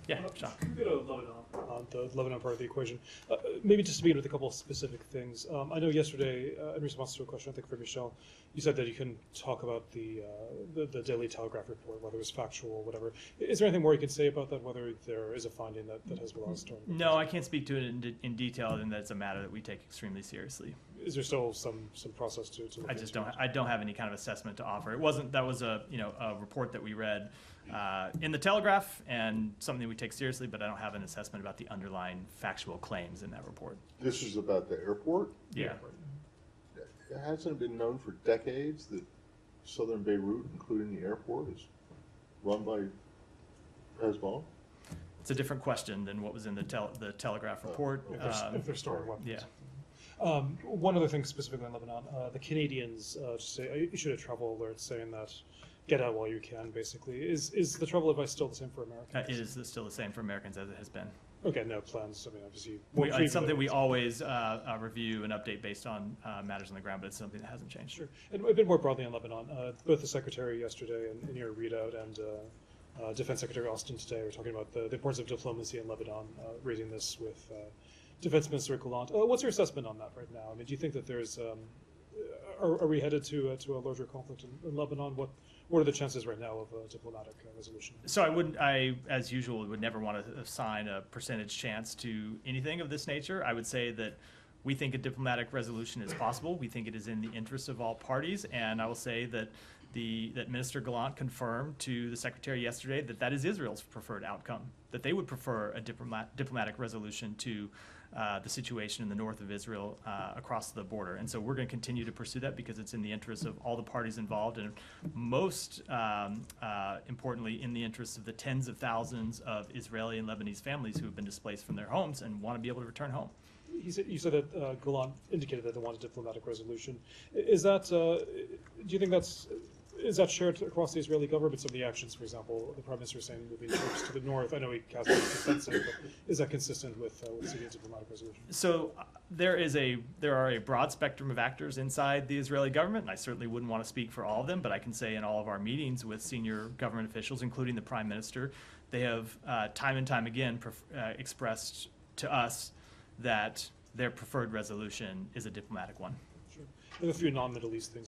Yeah, Sean. Go to Lebanon, the Lebanon part of the equation. Maybe just to begin with a couple of specific things. I know yesterday, in response to a question, I think from Michelle, you said that you couldn't talk about the Daily Telegraph report, whether it was factual, whatever. Is there anything more you can say about that, whether there is a finding that Hezbollah is doing? No, I can't speak to it in detail, and that's a matter that we take extremely seriously. Is there still some process to look I just into don't. I don't have any kind of assessment to offer. It wasn't. That was a report that we read in the Telegraph, and something we take seriously. But I don't have an assessment about the underlying factual claims in that report. This is about the airport? Yeah. It hasn't been known for decades that southern Beirut, including the airport, is run by Hezbollah? It's a different question than what was in the Telegraph report. if they're storing weapons. Yeah. One other thing specifically in Lebanon, the Canadians issued a travel alert saying that get out while you can, basically. Is the travel advice still the same for Americans? It is still the same for Americans as it has been. Okay, no plans. I mean, obviously, It's something we always review and update based on matters on the ground, but it's something that hasn't changed. Sure. And a bit more broadly on Lebanon, both the Secretary yesterday in your readout and Defense Secretary Austin today were talking about the importance of diplomacy in Lebanon, raising this with Defense Minister Gallant. What's your assessment on that right now? I mean, do you think that there's, are we headed to a larger conflict in Lebanon? What are the chances right now of a diplomatic resolution? So I, as usual, would never want to assign a percentage chance to anything of this nature. I would say that we think a diplomatic resolution is possible. We think it is in the interest of all parties, and I will say that that Minister Gallant confirmed to the Secretary yesterday that is Israel's preferred outcome, that they would prefer a diplomatic resolution to the situation in the north of Israel across the border. And so we're going to continue to pursue that because it's in the interest of all the parties involved, and most importantly, in the interest of the tens of thousands of Israeli and Lebanese families who have been displaced from their homes and want to be able to return home. You said that Gallant indicated that they want a diplomatic resolution. Is that, do you think is that shared across the Israeli government? Some of the actions, for example, the Prime Minister saying moving troops to the north. I know he cast it as defensive, but is that consistent with seeking a diplomatic resolution? So there are a broad spectrum of actors inside the Israeli government, and I certainly wouldn't want to speak for all of them, but I can say in all of our meetings with senior government officials, including the Prime Minister, they have time and time again expressed to us that their preferred resolution is a diplomatic one. Sure. I have a few non-Middle East things.